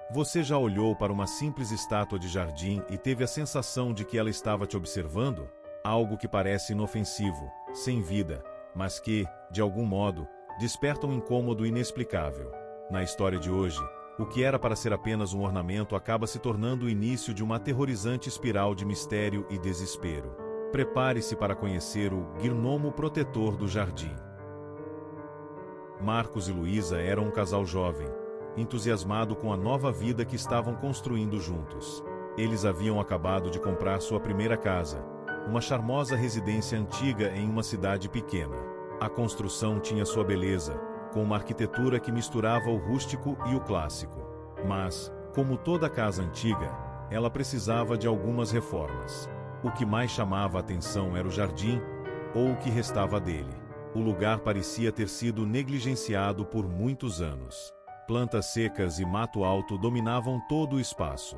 Você já olhou para uma simples estátua de jardim e teve a sensação de que ela estava te observando? Algo que parece inofensivo, sem vida, mas que, de algum modo, desperta um incômodo inexplicável. Na história de hoje, o que era para ser apenas um ornamento acaba se tornando o início de uma aterrorizante espiral de mistério e desespero. Prepare-se para conhecer o gnomo protetor do jardim. Marcos e Luísa eram um casal jovem, entusiasmado com a nova vida que estavam construindo juntos. Eles haviam acabado de comprar sua primeira casa, uma charmosa residência antiga em uma cidade pequena. A construção tinha sua beleza, com uma arquitetura que misturava o rústico e o clássico. Mas, como toda casa antiga, ela precisava de algumas reformas. O que mais chamava a atenção era o jardim, ou o que restava dele. O lugar parecia ter sido negligenciado por muitos anos. Plantas secas e mato alto dominavam todo o espaço.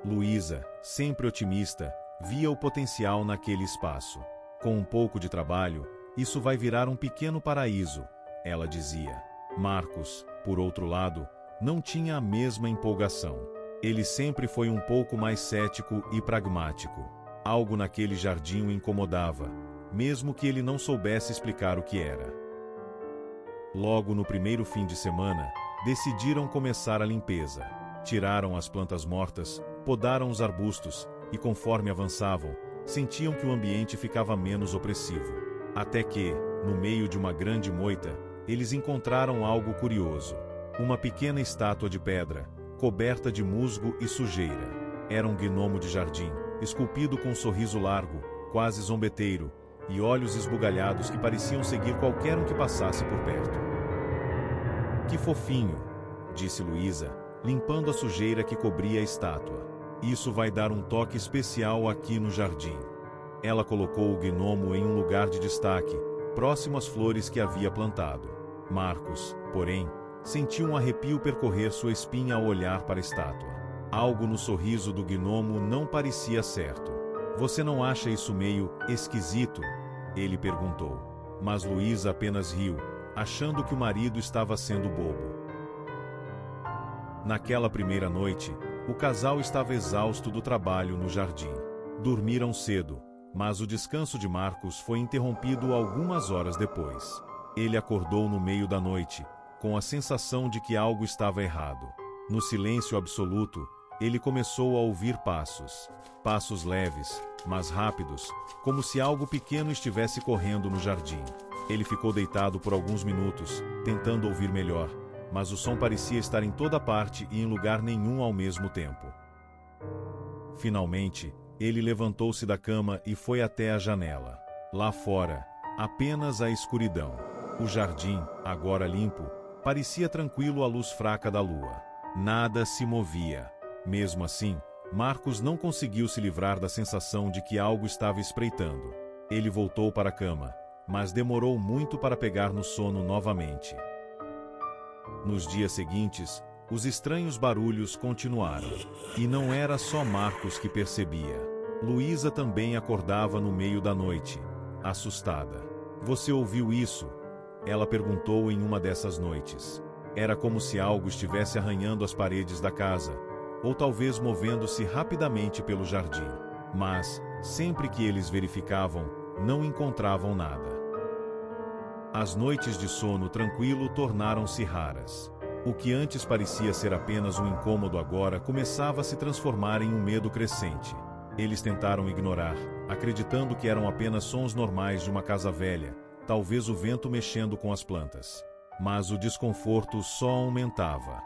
Luísa, sempre otimista, via o potencial naquele espaço. Com um pouco de trabalho, isso vai virar um pequeno paraíso, ela dizia. Marcos, por outro lado, não tinha a mesma empolgação. Ele sempre foi um pouco mais cético e pragmático. Algo naquele jardim o incomodava, mesmo que ele não soubesse explicar o que era. Logo no primeiro fim de semana, decidiram começar a limpeza. Tiraram as plantas mortas, podaram os arbustos, e conforme avançavam, sentiam que o ambiente ficava menos opressivo. Até que, no meio de uma grande moita, eles encontraram algo curioso. Uma pequena estátua de pedra, coberta de musgo e sujeira. Era um gnomo de jardim, esculpido com um sorriso largo, quase zombeteiro, e olhos esbugalhados que pareciam seguir qualquer um que passasse por perto. Que fofinho, disse Luísa, limpando a sujeira que cobria a estátua. Isso vai dar um toque especial aqui no jardim. Ela colocou o gnomo em um lugar de destaque, próximo às flores que havia plantado. Marcos, porém, sentiu um arrepio percorrer sua espinha ao olhar para a estátua. Algo no sorriso do gnomo não parecia certo. Você não acha isso meio esquisito? Ele perguntou. Mas Luísa apenas riu, achando que o marido estava sendo bobo. Naquela primeira noite, o casal estava exausto do trabalho no jardim. Dormiram cedo, mas o descanso de Marcos foi interrompido algumas horas depois. Ele acordou no meio da noite, com a sensação de que algo estava errado. No silêncio absoluto, ele começou a ouvir passos. Passos leves, mas rápidos, como se algo pequeno estivesse correndo no jardim. Ele ficou deitado por alguns minutos, tentando ouvir melhor, mas o som parecia estar em toda parte e em lugar nenhum ao mesmo tempo. Finalmente, ele levantou-se da cama e foi até a janela. Lá fora, apenas a escuridão. O jardim, agora limpo, parecia tranquilo à luz fraca da lua. Nada se movia. Mesmo assim, Marcos não conseguiu se livrar da sensação de que algo estava espreitando. Ele voltou para a cama, mas demorou muito para pegar no sono novamente. Nos dias seguintes, os estranhos barulhos continuaram. E não era só Marcos que percebia. Luísa também acordava no meio da noite, assustada. Você ouviu isso? Ela perguntou em uma dessas noites. Era como se algo estivesse arranhando as paredes da casa, ou talvez movendo-se rapidamente pelo jardim. Mas, sempre que eles verificavam, não encontravam nada. As noites de sono tranquilo tornaram-se raras. O que antes parecia ser apenas um incômodo agora começava a se transformar em um medo crescente. Eles tentaram ignorar, acreditando que eram apenas sons normais de uma casa velha, talvez o vento mexendo com as plantas. Mas o desconforto só aumentava.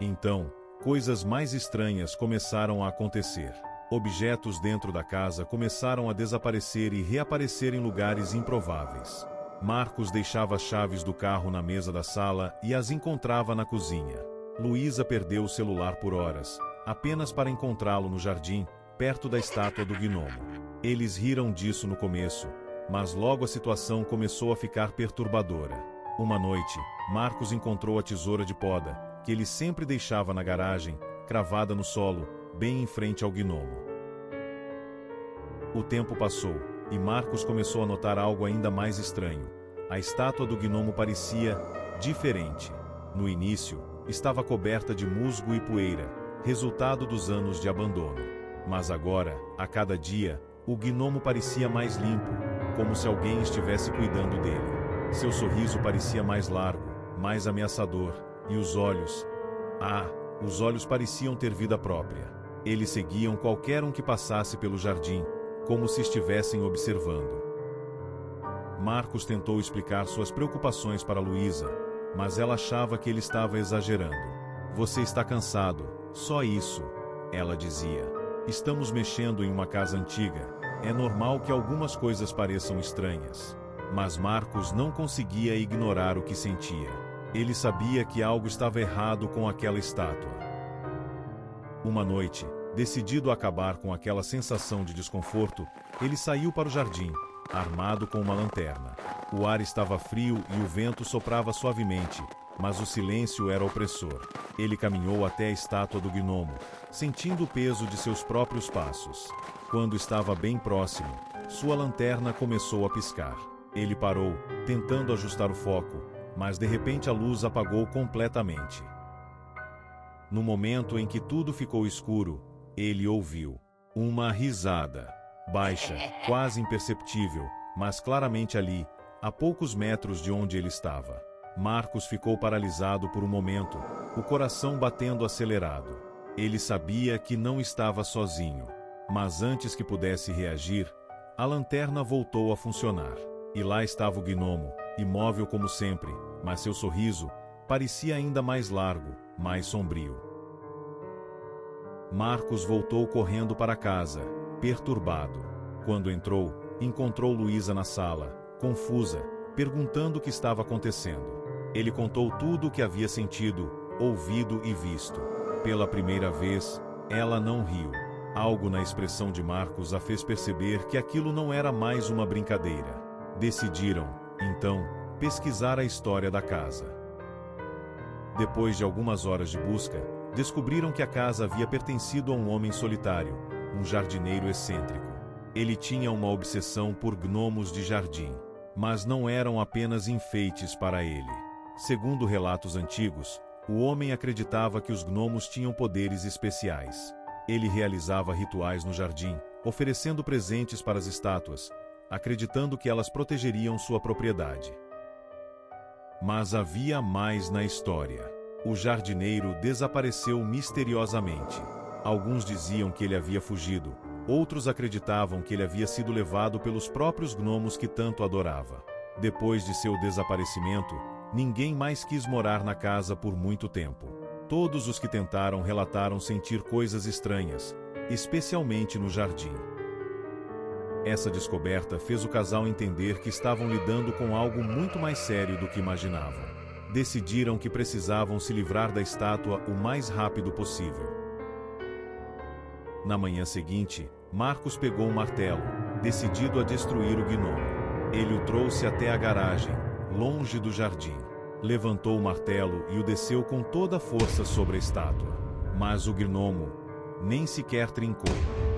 Então, coisas mais estranhas começaram a acontecer. Objetos dentro da casa começaram a desaparecer e reaparecer em lugares improváveis. Marcos deixava as chaves do carro na mesa da sala e as encontrava na cozinha. Luísa perdeu o celular por horas, apenas para encontrá-lo no jardim, perto da estátua do gnomo. Eles riram disso no começo, mas logo a situação começou a ficar perturbadora. Uma noite, Marcos encontrou a tesoura de poda, que ele sempre deixava na garagem, cravada no solo, bem em frente ao gnomo. O tempo passou, e Marcos começou a notar algo ainda mais estranho. A estátua do gnomo parecia diferente. No início, estava coberta de musgo e poeira, resultado dos anos de abandono. Mas agora, a cada dia, o gnomo parecia mais limpo, como se alguém estivesse cuidando dele. Seu sorriso parecia mais largo, mais ameaçador, e os olhos... os olhos pareciam ter vida própria. Eles seguiam qualquer um que passasse pelo jardim, como se estivessem observando. Marcos tentou explicar suas preocupações para Luísa, mas ela achava que ele estava exagerando. Você está cansado, só isso, ela dizia. Estamos mexendo em uma casa antiga, é normal que algumas coisas pareçam estranhas. Mas Marcos não conseguia ignorar o que sentia. Ele sabia que algo estava errado com aquela estátua. Uma noite, decidido a acabar com aquela sensação de desconforto, ele saiu para o jardim, armado com uma lanterna. O ar estava frio e o vento soprava suavemente, mas o silêncio era opressor. Ele caminhou até a estátua do gnomo, sentindo o peso de seus próprios passos. Quando estava bem próximo, sua lanterna começou a piscar. Ele parou, tentando ajustar o foco, mas de repente a luz apagou completamente. No momento em que tudo ficou escuro, ele ouviu uma risada, baixa, quase imperceptível, mas claramente ali, a poucos metros de onde ele estava. Marcos ficou paralisado por um momento, o coração batendo acelerado. Ele sabia que não estava sozinho, mas antes que pudesse reagir, a lanterna voltou a funcionar. E lá estava o gnomo, imóvel como sempre, mas seu sorriso parecia ainda mais largo, mais sombrio. Marcos voltou correndo para casa, perturbado. Quando entrou, encontrou Luísa na sala, confusa, perguntando o que estava acontecendo. Ele contou tudo o que havia sentido, ouvido e visto. Pela primeira vez, ela não riu. Algo na expressão de Marcos a fez perceber que aquilo não era mais uma brincadeira. Decidiram, então, pesquisar a história da casa. Depois de algumas horas de busca, descobriram que a casa havia pertencido a um homem solitário, um jardineiro excêntrico. Ele tinha uma obsessão por gnomos de jardim, mas não eram apenas enfeites para ele. Segundo relatos antigos, o homem acreditava que os gnomos tinham poderes especiais. Ele realizava rituais no jardim, oferecendo presentes para as estátuas, acreditando que elas protegeriam sua propriedade. Mas havia mais na história. O jardineiro desapareceu misteriosamente. Alguns diziam que ele havia fugido, outros acreditavam que ele havia sido levado pelos próprios gnomos que tanto adorava. Depois de seu desaparecimento, ninguém mais quis morar na casa por muito tempo. Todos os que tentaram relataram sentir coisas estranhas, especialmente no jardim. Essa descoberta fez o casal entender que estavam lidando com algo muito mais sério do que imaginavam. Decidiram que precisavam se livrar da estátua o mais rápido possível. Na manhã seguinte, Marcos pegou um martelo, decidido a destruir o gnomo. Ele o trouxe até a garagem, longe do jardim. Levantou o martelo e o desceu com toda a força sobre a estátua. Mas o gnomo nem sequer trincou.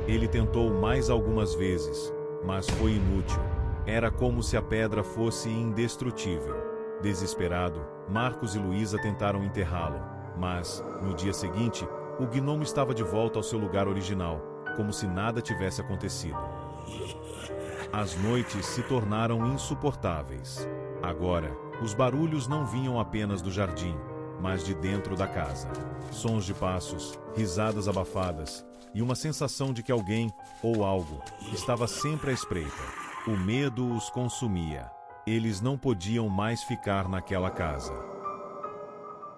Ele tentou mais algumas vezes, mas foi inútil. Era como se a pedra fosse indestrutível. Desesperado, Marcos e Luísa tentaram enterrá-lo, mas, no dia seguinte, o gnomo estava de volta ao seu lugar original, como se nada tivesse acontecido. As noites se tornaram insuportáveis. Agora, os barulhos não vinham apenas do jardim, mas de dentro da casa. Sons de passos, risadas abafadas, e uma sensação de que alguém, ou algo, estava sempre à espreita. O medo os consumia. Eles não podiam mais ficar naquela casa.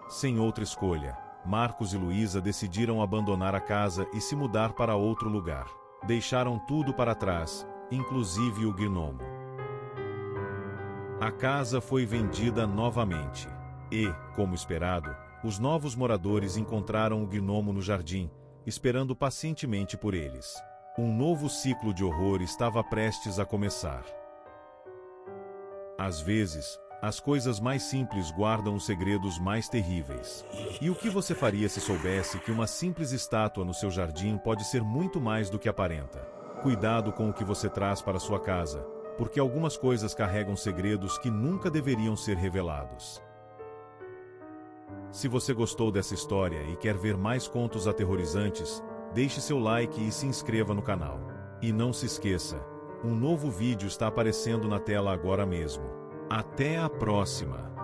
Sem outra escolha, Marcos e Luísa decidiram abandonar a casa e se mudar para outro lugar. Deixaram tudo para trás, inclusive o gnomo. A casa foi vendida novamente. E, como esperado, os novos moradores encontraram o gnomo no jardim, esperando pacientemente por eles. Um novo ciclo de horror estava prestes a começar. Às vezes, as coisas mais simples guardam os segredos mais terríveis. E o que você faria se soubesse que uma simples estátua no seu jardim pode ser muito mais do que aparenta? Cuidado com o que você traz para sua casa, porque algumas coisas carregam segredos que nunca deveriam ser revelados. Se você gostou dessa história e quer ver mais contos aterrorizantes, deixe seu like e se inscreva no canal. E não se esqueça, um novo vídeo está aparecendo na tela agora mesmo. Até a próxima!